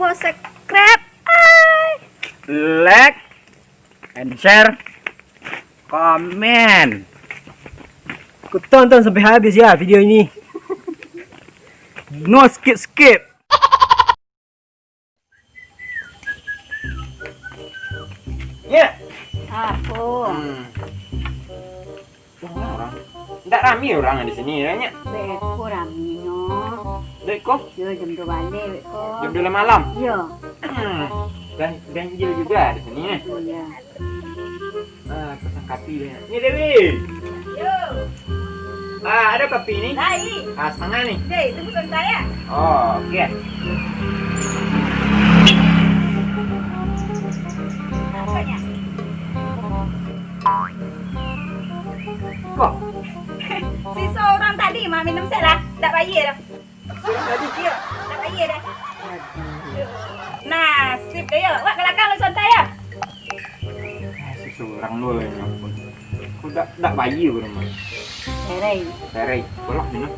lupa subscribe, like and share, komen. Kau tonton sampai habis ya video ini. No skip. Ya. Apa? Orang. Tidak ramai orang di sini ya. Beko raminya. Dek kok Yo jam 2 balik beko. jam 2 malam. Yo. Dan ganjil juga di sini ya. Iya. Pesan kopi deh. Ini Dewi. Yo. Ada kopi ini. Baik. Setengah nih. Deh, itu bukan saya. Oh, oke. Apanya? Kok? Si seorang tadi mau minum saya lah, tak bayar dah. Tadi dia. Tak bayar dah. Nah, sip deh yo. Wak kelakang lu santai ya. Seseorang lu ya ampun. Kau tak bayi aku rumah. Herai. Terai, bolak minum.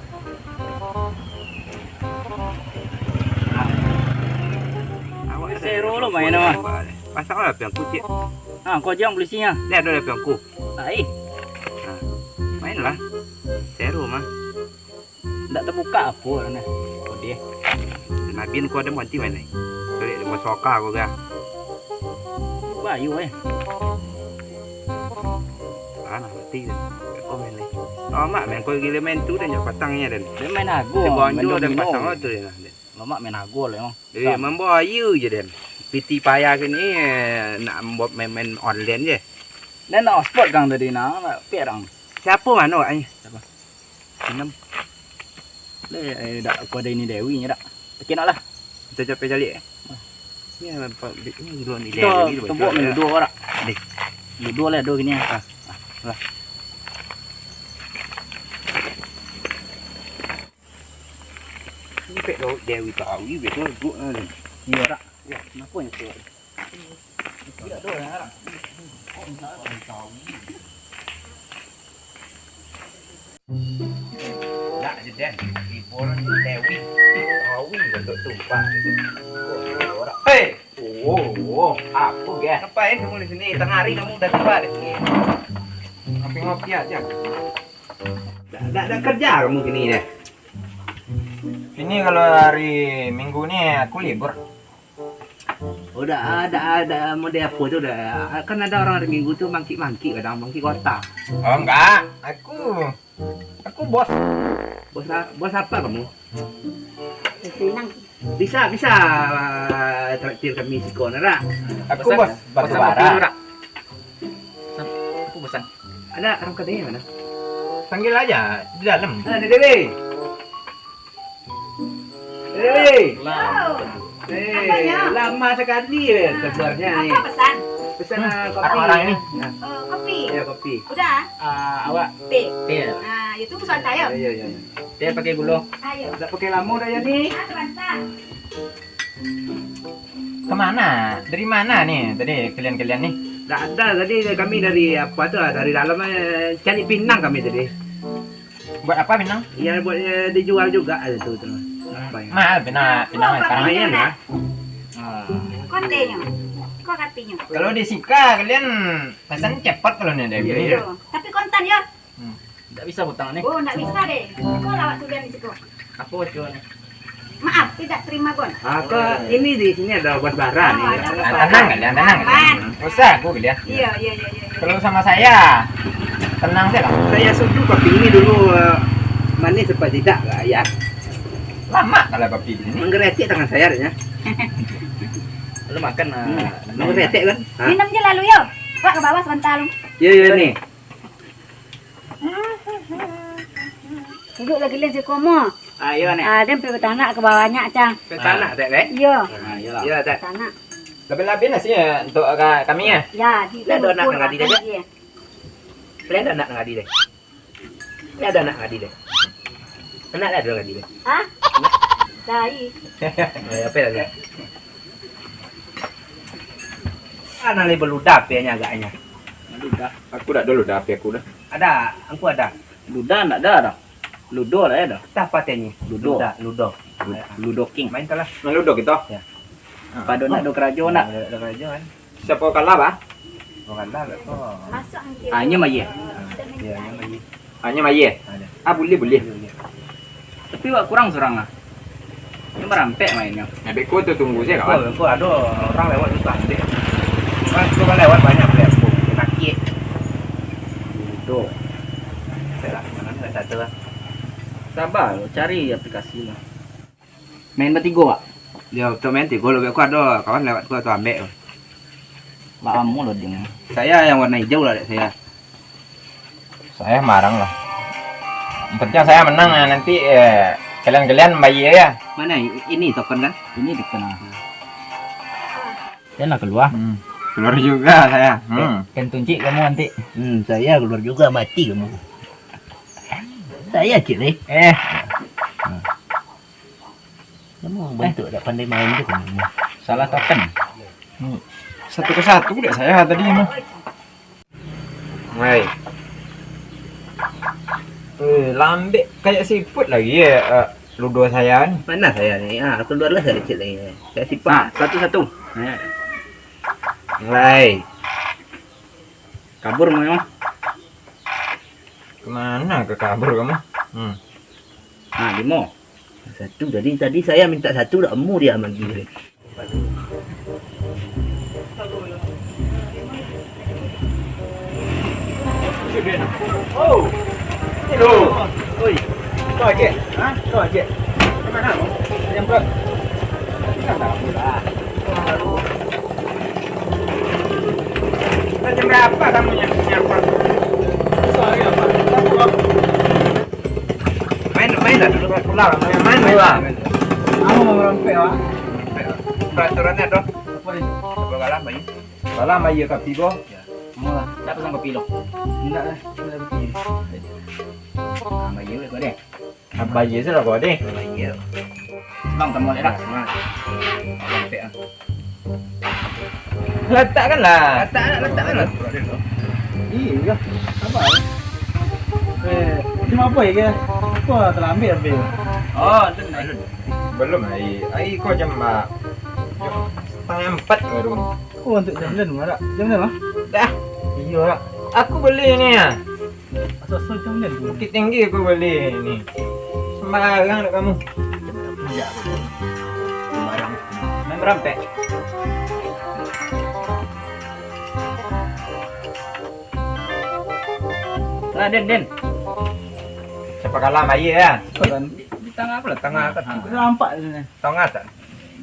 Zero lo main apa? Pasang lah piangku cik. Kau jangan polisinya. Lihat ada piangku. Baik, Main lah. Zero mah. tak terbuka apa ni. Oh dia. Nabin kau ada monti mana? Kau ada masoka kau gak? Bayu Nah, mati kan. Kau main lagi. Oh mak main kau gila main tu dan jauh patangnya dan. Dia main agu. Dia bonjo dan pasang tu dia. Lama main agu lah. Dia membawa you je dan. PT payah ni nak buat main online je. Dan nak sport kang tadi nak perang. Siapa mana awaknya? Siapa? Enam. Le dak aku ada ini Dewi nya dak. Okey naklah. Kita capek jalik eh. Ni apa ni dulu ni Kita buat main ludo orang. Dek. Ludo lah dua gini. Lah. Ni pek do Dewi tahu betul duk ni. Iya dak. Ya, kenapa ni tu? Tidak dua dak. Nak je dan. Orang Dewi. Tahu bentuk tumpah. Hei. Oh, apa ge? Ngapain kamu di sini? Tengah hari kamu udah tiba di sini. Ngopi-ngopi aja. Ada kerja kamu gini deh. Ini kalau hari Minggu nih aku libur. Udah ada mode apa tuh udah. Kan ada orang hari Minggu tuh mangki-mangki kadang mangki kota. Oh enggak, aku bos. Bos apa kamu? Senang. Bisa traktir kami si Konera. Aku bos batu bara. Aku bosan. Ada orang katanya mana? Panggil aja di dalam. Ada Dewi. Dewi. Apanya? Lama sekali kabarnya nih. Apa pesan? Pesan kopi. Orang-orang ini. Nah, Kopi. ya kopi. Udah? Awak Teh. teh. Nah, itu pesan saya. Iya. Teh pakai gula. Ayo. Udah pakai lama dah ya nih. Sebentar. Kemana? Dari mana nih tadi kalian nih? Tak ada tadi kami dari apa tuh dari dalam cari pinang kami tadi. Buat apa Pinang? Ya buat dijual juga ada tuh. Apa ya? Mahal Pinang sekarang. Lumayan lah. Kontenya. Kok katanya? Kalau di Sika kalian pesan cepat kalau nih Dewi. Iya. Tuh. Tapi kontan ya. Tak bisa butang ni. Oh, enggak bisa deh. Kok lawat tulisan di situ? Apa cuan ni? Maaf, tidak terima Gon. Ini di sini ada bos bara nih. Oh, ada. Tenang kalian. Aman. Usah aku kalian. Iya. Kalau sama saya tenang saja lah. Saya setuju kopi ini dulu manis apa tidak ya. Lama kalau kopi di sini. Menggeretik tangan saya ya. Lu makan Menggeretik kan? Minum je lalu yo. Pak ke bawah sebentar lu. Iya nih. Duduk lagi si komo. Ayo nih. Ada pergi tanah ke bawahnya, Cang. Ke tanah tak kan? Iya, Iyalah. Iya tak. tanah. Lebih-lebih nasi ya untuk kami ya. Ya, di Lihat ada anak lumpur ngadi makan deh. dia. Lihat anak ngadi deh. Lihat anak ngadi deh. Anak ada ngadi deh. Hah? Dai. Apa lagi? Anak lebih beludak ya agaknya. Luda. Aku dah dulu dah aku dah. Ada, aku ada. Luda tak ada dah. Ludo lah ya dah. Tak patenya. Ludo. Ludo. Ludo King. Main kalah. Lalu dok kita. Ya. Pado nak do kerajo nak. Ada kerajaan. Siapa kalah bah? Bukan lah kok. Masuk angkir. Hanya mah ya. Iya, yang lagi. Hanya Maye. Ada. Boleh. Tapi wak kurang seorang ah. Ini merampek mainnya. Habis kau tu tunggu saya kawan. Kok ada orang lewat itu tadi. Mas, kau kan lewat banyak ya. Kaki. Tuh. Saya mana enggak satu lah. Sabar, lo cari aplikasi lah. Main bertiga wak. Dia otomatis kalau aku ada kawan lewat gua tuh ambil. Kamu lo dia. Saya yang warna hijau lah saya. Saya marang lah. Penting saya menang nanti kalian Maye ya. Mana ini token kan? Ini dikenal. Dan lah keluar. Keluar juga saya. Kan tunjuk kamu nanti. Saya keluar juga mati kamu. Saya cik kamu bentuk tak pandai main tu kamu. Salah token. Satu ke satu deh saya tadi mah. Hai. Lambe kayak siput lagi ya ludo saya nih. Mana saya ni? Keluarlah saya cik lagi. Saya Nah, simpan. satu-satu. Mulai. Kabur memang. Kemana ke kabur kamu? Nah, 5. Satu tadi saya minta satu dah emu dia mandi. Oh, hello. Oi, kau aje? Kau aje? Mana kamu? Yang berat. Jam berapa kamu nyamper? Soalnya apa? Main lah dulu pulang. Main lah. Kamu mau merampek wak? Peraturannya dong. Apa ni? Coba kalah bayi. Kalau Maye ke Pigo, Mau lah. Tak pasang kopi lo. Tidak lah. Tidak begini. Ah, bayu kau deh. Maye sih lah kau deh. Bayi. Bang, tamu leh dah. Sampai ah. Letakkan lah. Letak lah. Iya. Apa? Cuma apa ya? Kau telah ambil. Oh, itu naik. Belum ai kau jam 3:30 baru. Oh, untuk jam 9 mana? Jam 9 lah. Dah. Iya lah. Aku beli ni ya. Asal jam 9 tu. Bukit tinggi aku beli ni. Sembarang nak kamu. Main merampek. Nah, Den. Siapa kalah Maye ya? Di tengah apa lah? Tengah kan. Nampak ni. Tengah kan.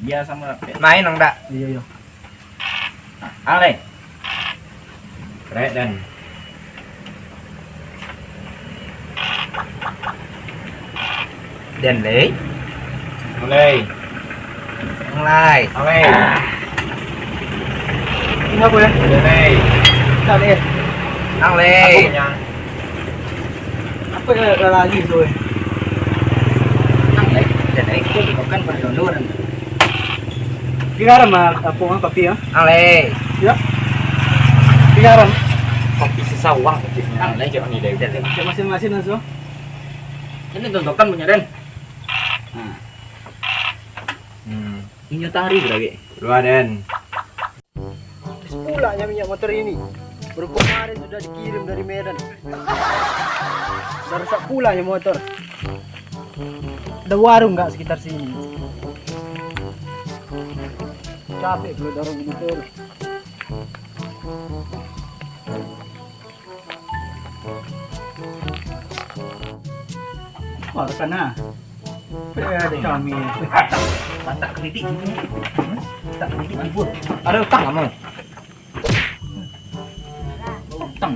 Dia sama rampek. Main enggak? Iya. Ale. Keren dan. Dan lei. Mulai. Mulai. Mulai. Ini apa ya? Mulai. Tak leh. Ang Aku lei. punya. Apa yang lagi tu? Ang lei. Dan lei. Bukan pada luar. Garam apa kopi ya? Ang lei. Ya. Garam. Kopi sesawang. Ang Lagi ni deh. Masing-masing langsung. Ini tontokan punya Den. Ini tari berarti. Dua dan. Pulanya minyak motor ini. Baru kemarin sudah dikirim dari Medan. Sudah rusak pulanya motor. Ada warung nggak sekitar sini? Capek gue dorong motor. Wah, sana. Ada kami. Tak kredit juga. Tak kredit libur. Ada utang kamu? Utang.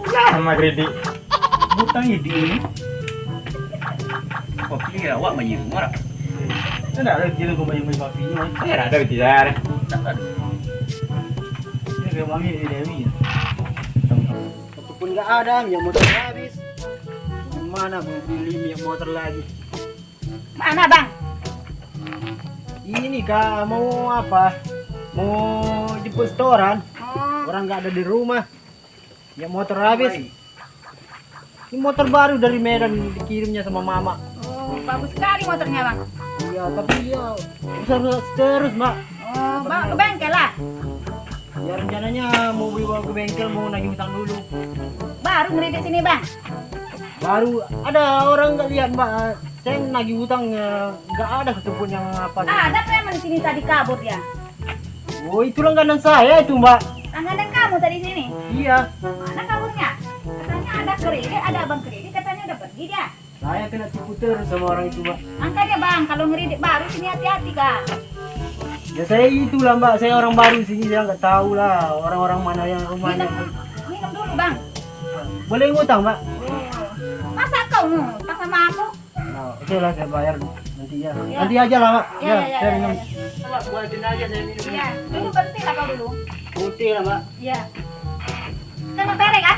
Sama kredit. Utang ini. Kopi ya, awak banyak marah. Tidak ada kira kau banyak kopi ni. Saya ada di saya. Tak ada. Ini kayak mami di Dewi. Ataupun nggak ada minyak motor habis. Mana mau beli minyak motor lagi? Mana bang? Ini kak mau apa? Mau jemput setoran. Orang nggak ada di rumah. Minyak motor habis. Ini motor baru dari Medan dikirimnya sama mama. Oh, bagus sekali motornya bang. Iya Ya, tapi ya usah terus, Mbak. Oh, bawa ke bengkel lah. Ya rencananya mau bawa ke bengkel, mau nagih hutang dulu. Baru ngeridik sini bang. Baru ada orang nggak lihat, Mbak. Saya nagih hutangnya, nggak ada ketepun yang apa. Ada preman sini tadi kabur ya. Oh, itu langganan saya itu, Mbak. Langganan kamu tadi sini. Iya. Mana kaburnya? Katanya ada kredit, ada abang kredit, katanya udah pergi dia. Saya kena tipu terus sama orang itu, Mbak. Makanya bang, kalau ngeridik baru sini hati-hati kak. Ya saya itulah, Mbak. Saya orang baru sini, saya nggak tahu lah orang-orang mana yang rumahnya. Minum dulu bang. Boleh ngutang, Mbak? Masa kau ngutang sama aku? Nah, oke lah, saya bayar nanti ya. Ya. Nanti aja lah, Mbak. Ya, ya, saya ya, minum. ya. Buatin aja saya minum. Iya, dulu berhenti lah kau dulu. Putih lah, Mbak. Iya. Sama pere kan?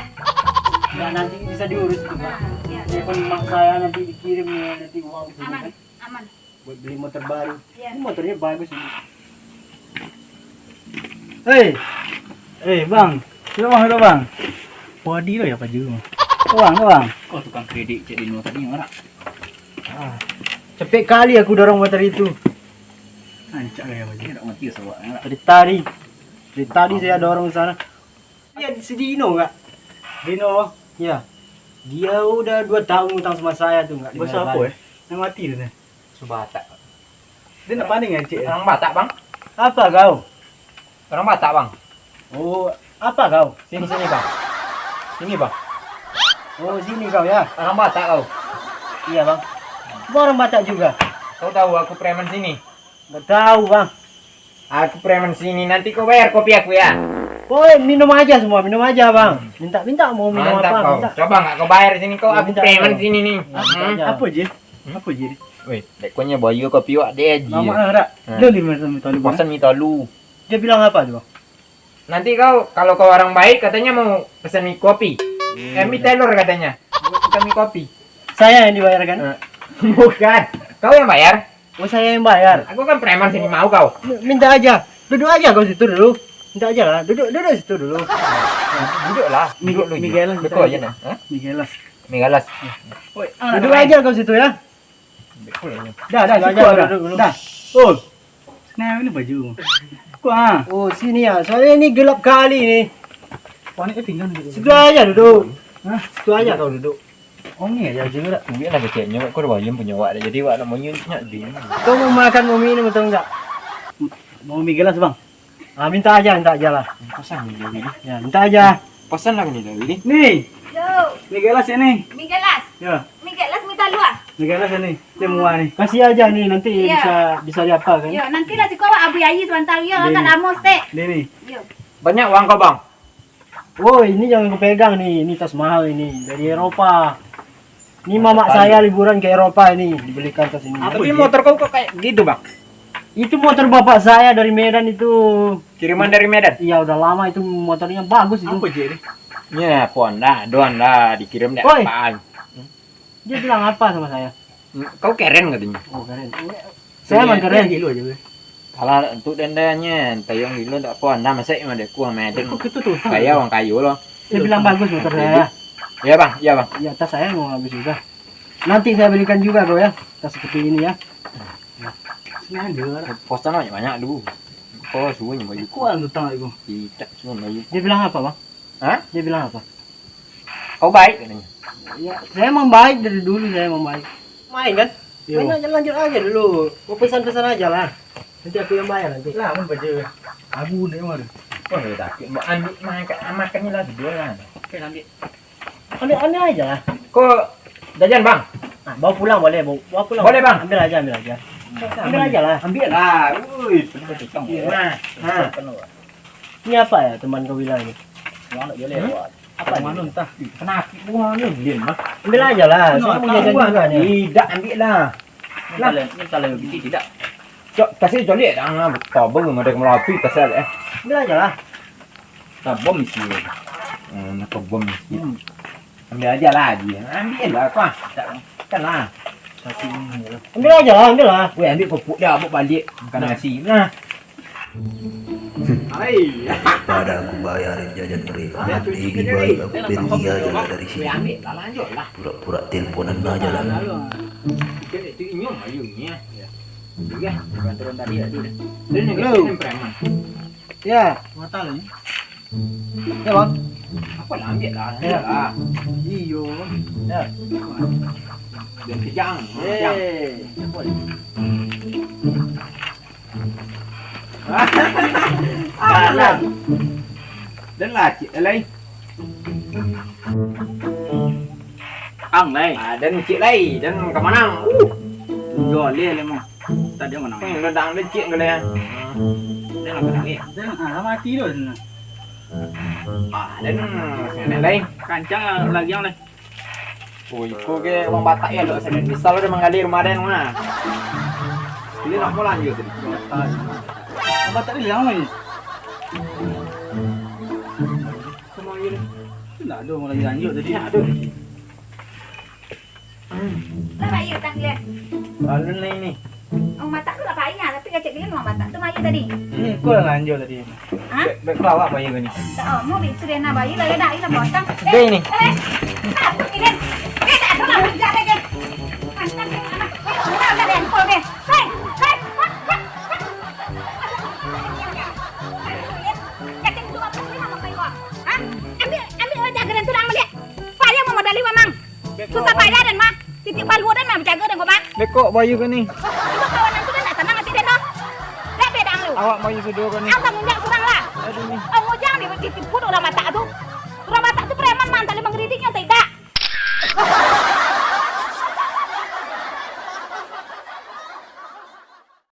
Ya nanti bisa diurus tuh, Mbak. Nah, iya. Telepon mak saya nanti dikirim ya, nanti uang sini Aman, kan. aman. Buat beli motor baru. Iya. Ini motornya bagus ini. Hei, bang. Sudah bang. Wadi lo ya Pak Ju. Bang. Oh, tukang kredit cek di nota tadi mana? Capek kali aku dorong motor itu. Ancak ya Pak Ju, enggak mati sawak. Dari tadi saya dorong sana. Iya, si Dino enggak? Dino. Iya. Dia udah 2 tahun utang sama saya tuh enggak. Bahasa apa ya? Yang mati tuh. Subatak. Dia nak paling ya, Cik? Orang Batak bang. Apa kau? Orang Batak bang. Oh, apa kau? Sini bang. Sini bang. Oh, sini kau ya. Orang Batak kau. Iya, Bang. Kau orang Batak juga? Kau tahu aku preman sini. Nggak tahu, Bang. Aku preman sini. Nanti kau bayar kopi aku ya. Oh, minum aja semua, minum aja, Bang. Minta mau minum Mantap apa? kau. Minta. Coba nggak kau bayar sini kau. Ya, Aku minta preman kau. sini nih. Minta aja. Apa je? Apa je? Wih, dekonya bayu kopi wak dia aja. ada. Hmm. Dia lima sama tali bang. Pesan mie tolu. Dia bilang apa tuh, Bang? Nanti kau kalau kau orang baik katanya mau pesan mie kopi. Mie telur katanya. Bukan mie kopi. Saya yang dibayar kan? Bukan. Kau yang bayar. Oh, saya yang bayar. Aku kan preman sini mau kau. Minta aja. Duduk aja kau situ dulu. Minta aja lah. Duduk situ dulu. Duduk lah. Duduk lu. Miguelas, Betul aja nah. Hah? Miguelas. Mie galas. Duduk aja kau situ ya. Dah, Duduk aja, cukup dah. duduk dulu. Dah. Oh. Nah, ini baju. Kuah. Oh, sini ya. Soalnya ini gelap kali nih. Wanita pinggan gitu. Situ aja duduk. Situ aja kau duduk. Oh, ni aja juga. Biar lah kecilnya, kau udah bayam punya wak. Jadi wak nak mau nyunyak dia. Kau mau makan, mau minum atau enggak? Mau Miguelas bang. Minta aja lah. Pesan nih Dewi. Ya, minta aja. Pesan lah nih Dewi. Nih, Yo, Miguelas ini. Miguelas. Ya, Miguelas minta luar. Miguelas ini. Semua nih. Kasih aja nih, nanti Iya. bisa diapa kan? Yo, nanti lah si kau abu ayi sebentar yo, Ini. kan amos teh. Nih. Yo. Banyak uang kau bang. Oh, ini jangan kau pegang nih. Ini tas mahal ini dari Eropa. Ini mamak saya liburan ke Eropa ini, dibelikan tas ini. Tapi motor kau kok kayak gitu bang. Itu motor bapak saya dari Medan itu. Kiriman dari Medan. Iya, udah lama itu motornya bagus itu. Apa je ni? Ya, puan dah, doan dah dikirim deh Oi. apaan. Dia bilang apa sama saya? Kau keren katanya. Oh, keren. Saya emang keren. Kilo aja. Kalau untuk dendanya, tayang dulu tak puan dah masa ima deh kuah Medan. Kok gitu tuh? Kayak orang kayu loh. Dia bilang bagus motor saya. Iya bang, iya bang. Ya, tas saya mau habis juga. Nanti saya belikan juga kau ya. Tas seperti ini ya. Sini ada lah. Posan banyak dulu. Kau suruh baju Kuat tu tang aku. tidak semua baju. Dia bilang apa, Bang? Hah? Dia bilang apa? Kau baik katanya. Ya, saya emang baik dari dulu, saya emang baik. Main kan? Main aja, lanjut aja dulu. Mau pesan-pesan aja lah. Nanti aku yang bayar nanti. Lah, mun baju. Abu ni mana? Kau udah takut. Mau ambil makannya lagi dua lah. Okey, ambil. Aneh-aneh aja lah. Kau jajan bang? Nah, bawa pulang boleh, bawa pulang. Boleh, Bang. Ambil aja. Ambil aja lah. Ambil lah. Ui, penuh tukang. Nah, Ini apa ya teman kau bilang ini? Nak boleh buat. Apa mana entah. kenapa buah ni dia mah? Ambil aja lah. Saya mau jajan juga nih. Tidak ambil lah. Lah, ni kalau begitu tidak. Cok, kasih joli dah ngah tabung mereka melapi kasar Ambil aja lah. Tabom isi. Nak bom. Ambil aja lah dia. Ambil lah kau. Kan lah. Satu ni lah. Ambil aja lah, ambil lah. Weh ambil pupuk dia bawa balik makan nasi. Nah. Hai. Pada aku bayarin jajan mereka. Ini baik aku pergi aja lah dari Weh sini. ambil lah lanjut lah. Pura-pura teleponan aja lah. Kita itu inyong ayunya. Juga, bukan turun tadi dah. Dan yang Halo. kecil yang preman. Ya, Mata lah ni. ya bang. Apa lah ambil lah. Ya. Lah. Iyo. Ya. Dan kejang. Kejang. Apa? Alah. Dan lah cik lai. Ang lai. Dan cik lai dan ke mana? Yo le le mo. Tadi mana? Yang ledang dan cik ke lai. Dia nak kena ni. Dia nak mati tu. Dan sana lai. Kancang lagi yang lai. Oh, ikut ke orang Batak ya lo sana. Misal dia mengalir kemarin mana? Pilih nak mau lanjut tadi. Apa tak hilang ni? Semua ini. Tak ada orang lagi lanjut tadi. Ada. Lah bayi tak lihat. Lalu ni. Orang mata tu lah bayi tapi kacik gini orang mata tu bayi tadi. Ini kau yang lanjut tadi. Ha? Baik kelawak bayi ke ni. Tak oh, mau bisu na bayi lah dah ilah botang. Dia ni. Tak ini. Tak ada lah kerja lagi. Mantap ni anak. Mana ada den kau ni. Hei, hei. Kacik tu apa ni nak bayi kau? Ha? Ambil jaga dan tulang balik. Payah mau modali mamang. Susah payah dan mah. Titik palu dan mah jaga dan kau bang. Bekok bayu ke ni? Ibu kawanan tu dah nak tenang hati den doh. Lek bedang lu. Awak bayu sedua ke ni? Ang tanggungjang surang lah. Aduh ni. Ang mujang di titip pun orang mata tu. Orang mata tu preman mantan limang geridik yang tidak.